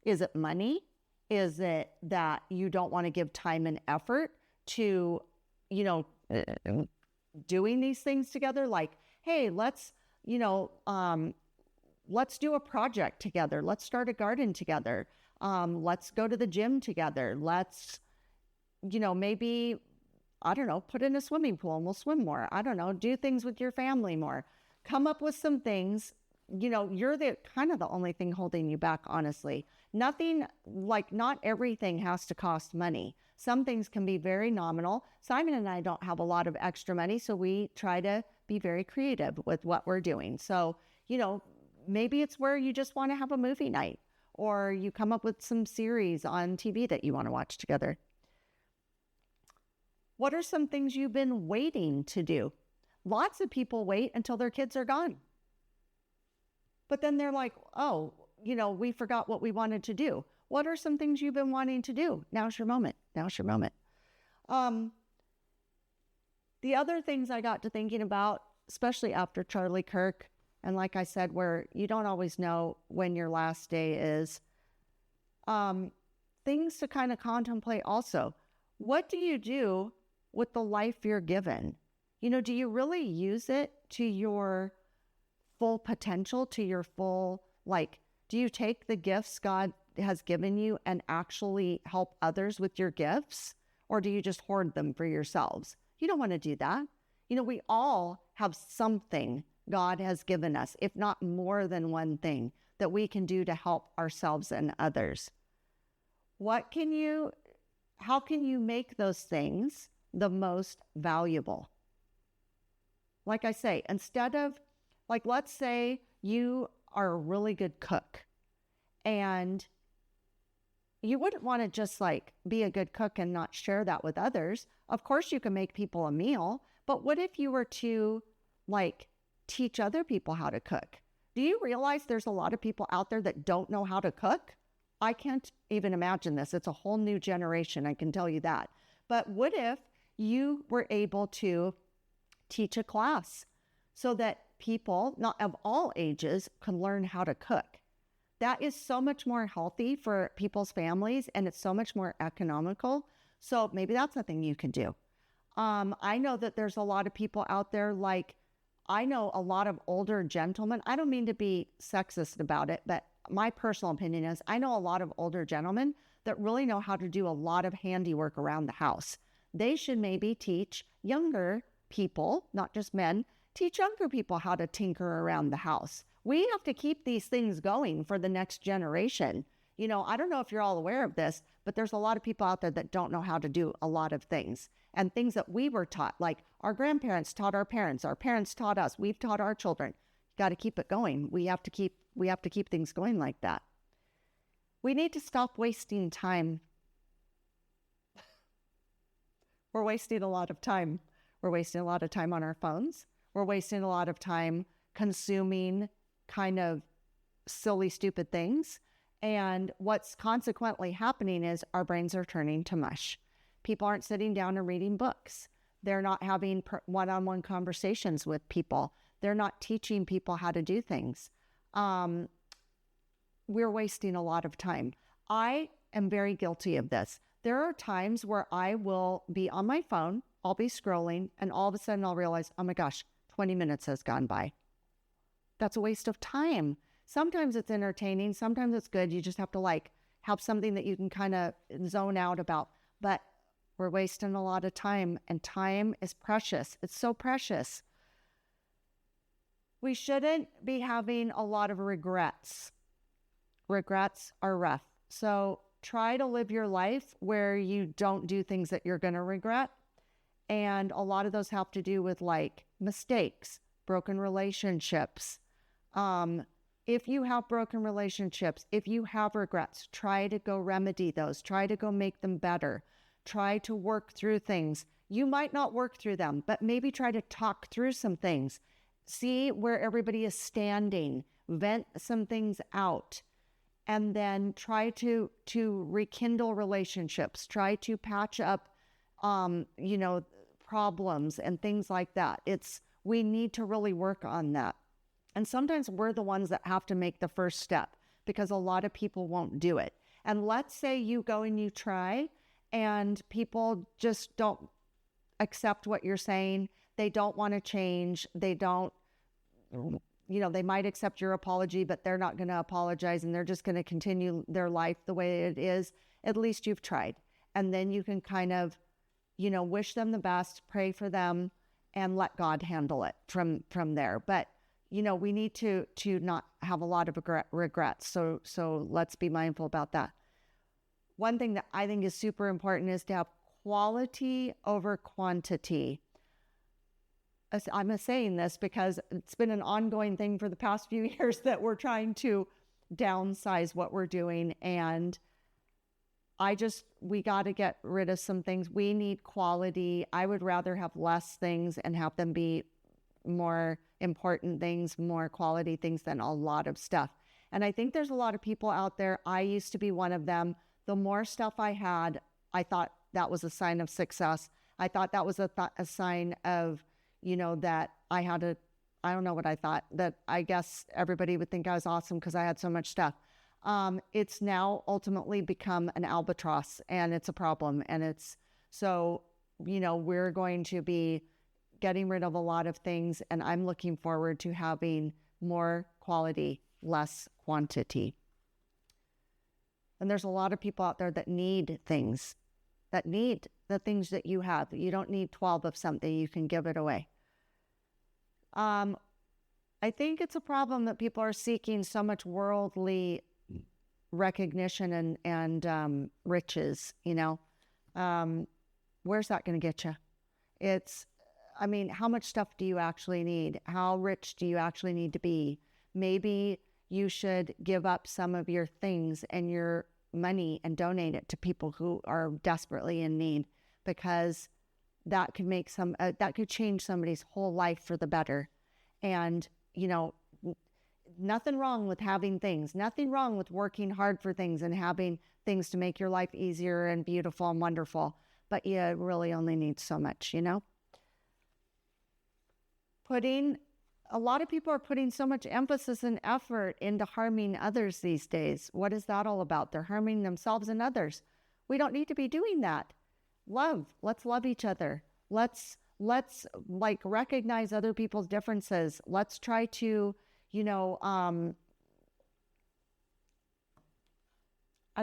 Is it money? Is it that you don't want to give time and effort to, doing these things together? Like, hey, let's do a project together. Let's start a garden together. Let's go to the gym together. Let's, maybe, I don't know, put in a swimming pool and we'll swim more. I don't know, do things with your family more. Come up with some things. You're the only thing holding you back, honestly. Not everything has to cost money. Some things can be very nominal. Simon and I don't have a lot of extra money, so we try to be very creative with what we're doing. So, maybe it's where you just want to have a movie night, or you come up with some series on TV that you want to watch together. What are some things you've been waiting to do? Lots of people wait until their kids are gone. But then they're like, oh, we forgot what we wanted to do. What are some things you've been wanting to do? Now's your moment. Now's your moment. The other things I got to thinking about, especially after Charlie Kirk, and like I said, where you don't always know when your last day is, things to kind of contemplate also. What do you do with the life you're given? Do you really use it to your full potential, to your full, do you take the gifts God has given you and actually help others with your gifts? Or do you just hoard them for yourselves? You don't want to do that. We all have something God has given us, if not more than one thing that we can do to help ourselves and others. How can you make those things the most valuable? Like I say, instead of, let's say you are a really good cook and you wouldn't want to just be a good cook and not share that with others. Of course you can make people a meal, but what if you were to teach other people how to cook? Do you realize there's a lot of people out there that don't know how to cook? I can't even imagine this. It's a whole new generation, I can tell you that. But what if you were able to teach a class so that people, not of all ages, can learn how to cook? That is so much more healthy for people's families, and it's so much more economical. So maybe that's a thing you can do. I know that there's a lot of people out there I know a lot of older gentlemen. I don't mean to be sexist about it, but my personal opinion is I know a lot of older gentlemen that really know how to do a lot of handiwork around the house. They should maybe teach younger people, not just men, teach younger people how to tinker around the house. We have to keep these things going for the next generation. You know, I don't know if you're all aware of this, but there's a lot of people out there that don't know how to do a lot of things. And things that we were taught, like our grandparents taught our parents taught us, we've taught our children. Got to keep it going. We have to keep things going like that. We need to stop wasting time. We're wasting a lot of time. We're wasting a lot of time on our phones. We're wasting a lot of time consuming kind of silly, stupid things. And what's consequently happening is our brains are turning to mush. People aren't sitting down and reading books. They're not having one-on-one conversations with people. They're not teaching people how to do things. We're wasting a lot of time. I am very guilty of this. There are times where I will be on my phone, I'll be scrolling, and all of a sudden I'll realize, oh my gosh, 20 minutes has gone by. That's a waste of time. Sometimes it's entertaining, sometimes it's good. You just have to have something that you can kind of zone out about. But we're wasting a lot of time, and time is precious. It's so precious. We shouldn't be having a lot of regrets. Regrets are rough. So try to live your life where you don't do things that you're going to regret. And a lot of those have to do with mistakes, broken relationships. If you have broken relationships, if you have regrets, try to go remedy those. Try to go make them better. Try to work through things. You might not work through them, but maybe try to talk through some things. See where everybody is standing. Vent some things out. And then try to rekindle relationships. Try to patch up, problems and things like that. We need to really work on that. And sometimes we're the ones that have to make the first step because a lot of people won't do it. And let's say you go and you try and people just don't accept what you're saying. They don't want to change. They don't, they might accept your apology, but they're not going to apologize and they're just going to continue their life the way it is. At least you've tried. And then you can kind of, wish them the best, pray for them, and let God handle it from there. But we need to not have a lot of regrets. So let's be mindful about that. One thing that I think is super important is to have quality over quantity. I'm saying this because it's been an ongoing thing for the past few years that we're trying to downsize what we're doing. And we got to get rid of some things. We need quality. I would rather have less things and have them be more important things, more quality things than a lot of stuff. And I think there's a lot of people out there. I used to be one of them. The more stuff I had, I thought that was a sign of success. I thought that was a sign of, that I had I don't know what I thought, that I guess everybody would think I was awesome because I had so much stuff. It's now ultimately become an albatross and it's a problem. And we're going to be getting rid of a lot of things, and I'm looking forward to having more quality, less quantity. And there's a lot of people out there that need things, that need the things that you have. You don't need 12 of something, you can give it away. I think it's a problem that people are seeking so much worldly recognition and riches, where's that going to get you? How much stuff do you actually need? How rich do you actually need to be? Maybe you should give up some of your things and your money and donate it to people who are desperately in need, because that could that could change somebody's whole life for the better. And, nothing wrong with having things, nothing wrong with working hard for things and having things to make your life easier and beautiful and wonderful. But you really only need so much, A lot of people are putting so much emphasis and effort into harming others these days. What is that all about? They're harming themselves and others. We don't need to be doing that. Let's love each other. Let's let's like recognize other people's differences. Let's try to, I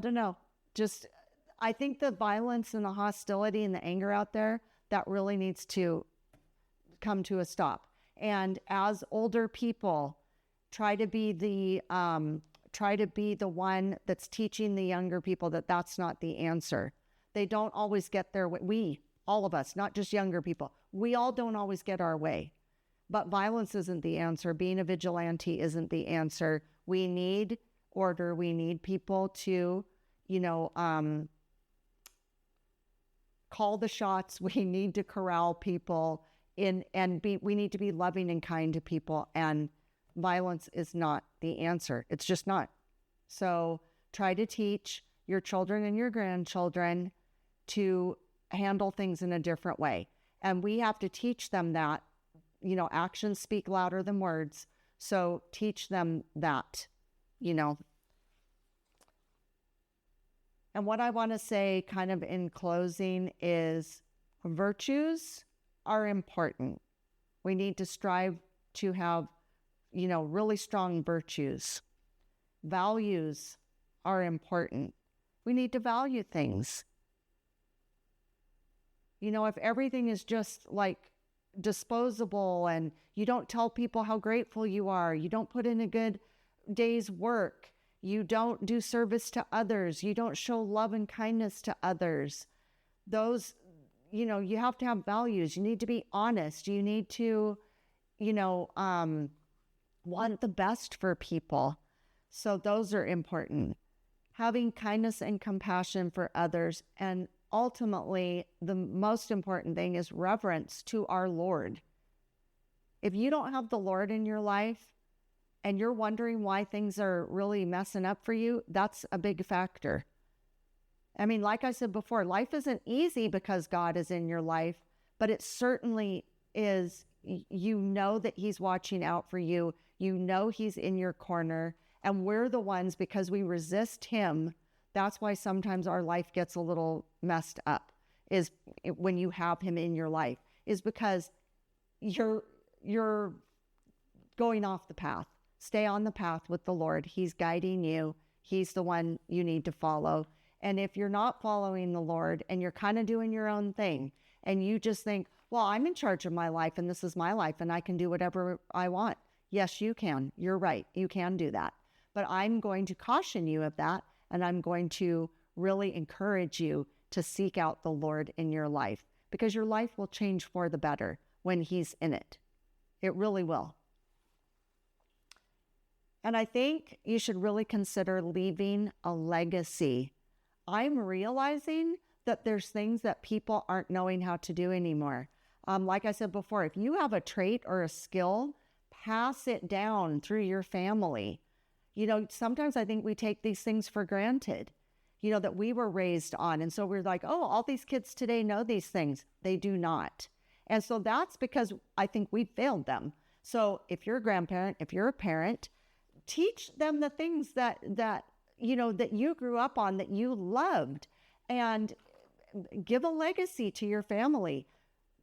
don't know, I think the violence and the hostility and the anger out there, that really needs to come to a stop. And as older people, try to be the one that's teaching the younger people that that's not the answer. They don't always get their way. All of us, not just younger people, we all don't always get our way. But violence isn't the answer. Being a vigilante isn't the answer. We need order. We need people to, call the shots. We need to corral people we need to be loving and kind to people. And violence is not the answer. It's just not. So try to teach your children and your grandchildren to handle things in a different way. And we have to teach them that, actions speak louder than words. So teach them that, And what I want to say kind of in closing is virtues are important. We need to strive to have, really strong virtues. Values are important. We need to value things. If everything is just like disposable and you don't tell people how grateful you are, you don't put in a good day's work, you don't do service to others, you don't show love and kindness to others, those, you have to have values. You need to be honest. You need to, want the best for people. So those are important. Having kindness and compassion for others. And ultimately, the most important thing is reverence to our Lord. If you don't have the Lord in your life and you're wondering why things are really messing up for you, that's a big factor. I mean, like I said before, life isn't easy because God is in your life, but it certainly is. That he's watching out for you. He's in your corner, and we're the ones, because we resist him. That's why sometimes our life gets a little messed up, is when you have him in your life, is because you're going off the path. Stay on the path with the Lord. He's guiding you. He's the one you need to follow. And if you're not following the Lord and you're kind of doing your own thing and you just think, well, I'm in charge of my life and this is my life and I can do whatever I want. Yes, you can. You're right. You can do that. But I'm going to caution you of that. And I'm going to really encourage you to seek out the Lord in your life, because your life will change for the better when he's in it. It really will. And I think you should really consider leaving a legacy. I'm realizing that there's things that people aren't knowing how to do anymore. Like I said before, if you have a trait or a skill, pass it down through your family. Sometimes I think we take these things for granted, that we were raised on. And so we're like, oh, all these kids today know these things. They do not. And so that's because I think we failed them. So if you're a grandparent, if you're a parent, teach them the things that you grew up on, that you loved, and give a legacy to your family.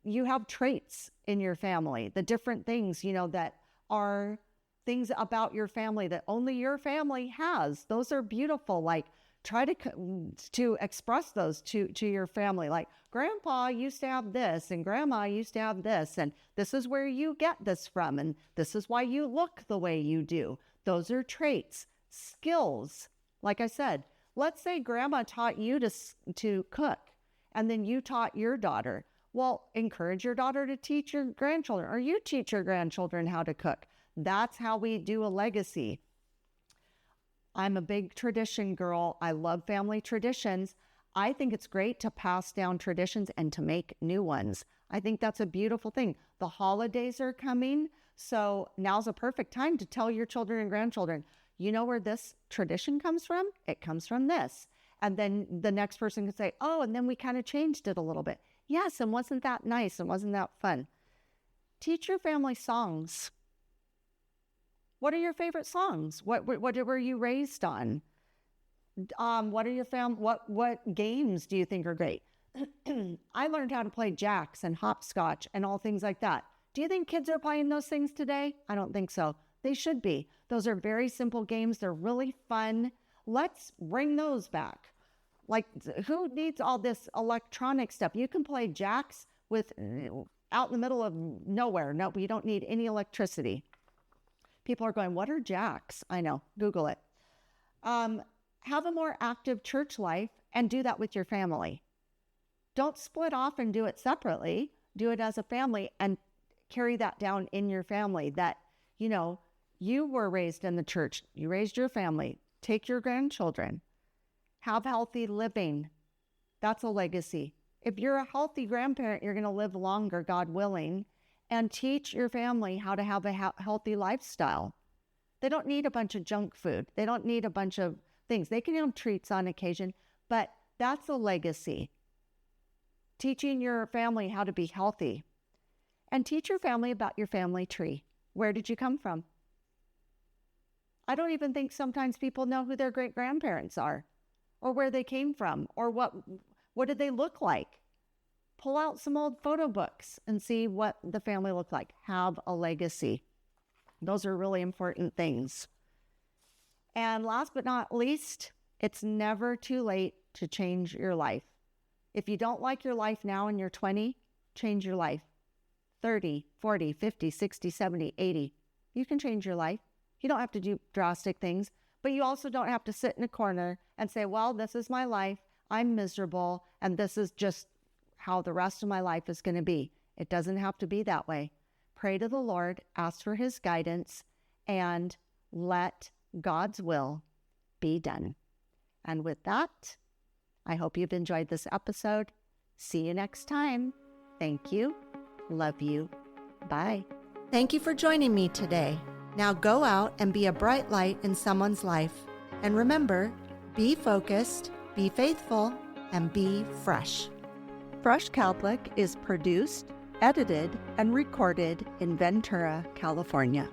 You have traits in your family, the different things, that are things about your family that only your family has. Those are beautiful. Like, try to express those to your family. Like, grandpa used to have this and grandma used to have this, and this is where you get this from, and this is why you look the way you do. Those are traits. Skills. Like I said, let's say grandma taught you to cook, and then you taught your daughter. Well, encourage your daughter to teach your grandchildren, or you teach your grandchildren how to cook. That's how we do a legacy. I'm a big tradition girl. I love family traditions. I think it's great to pass down traditions and to make new ones. I think that's a beautiful thing. The holidays are coming, so now's a perfect time to tell your children and grandchildren, you know where this tradition comes from? It comes from this. And then the next person can say, oh, and then we kind of changed it a little bit. Yes, and wasn't that nice? And wasn't that fun? Teach your family songs. What are your favorite songs? What were you raised on? What are your what games do you think are great? I learned how to play jacks and hopscotch and all things like that. Do you think kids are playing those things today? I don't think so. They should be. Those are very simple games. They're really fun. Let's bring those back. Like, who needs all this electronic stuff? You can play jacks with out in the middle of nowhere. No, you don't need any electricity. People are going, what are jacks? I know. Google it. Have a more active church life and do that with your family. Don't split off and do it separately. Do it as a family and carry that down in your family that, you know, you were raised in the church. You raised your family. Take your grandchildren. Have healthy living. That's a legacy. If you're a healthy grandparent, you're going to live longer, God willing, and teach your family how to have a healthy lifestyle. They don't need a bunch of junk food. They don't need a bunch of things. They can have treats on occasion, but that's a legacy. Teaching your family how to be healthy. And teach your family about your family tree. Where did you come from? I don't even think sometimes people know who their great-grandparents are, or where they came from, or what did they look like. Pull out some old photo books and see what the family looked like. Have a legacy. Those are really important things. And last but not least, it's never too late to change your life. If you don't like your life now and you're 20, change your life. 30, 40, 50, 60, 70, 80. You can change your life. You don't have to do drastic things, but you also don't have to sit in a corner and say, well, this is my life. I'm miserable, and this is just how the rest of my life is going to be. It doesn't have to be that way. Pray to the Lord, ask for his guidance, and let God's will be done. And with that, I hope you've enjoyed this episode. See you next time. Thank you. Love you. Bye. Thank you for joining me today. Now go out and be a bright light in someone's life. And remember, be focused, be faithful, and be fresh. Fresh Catholic is produced, edited, and recorded in Ventura, California.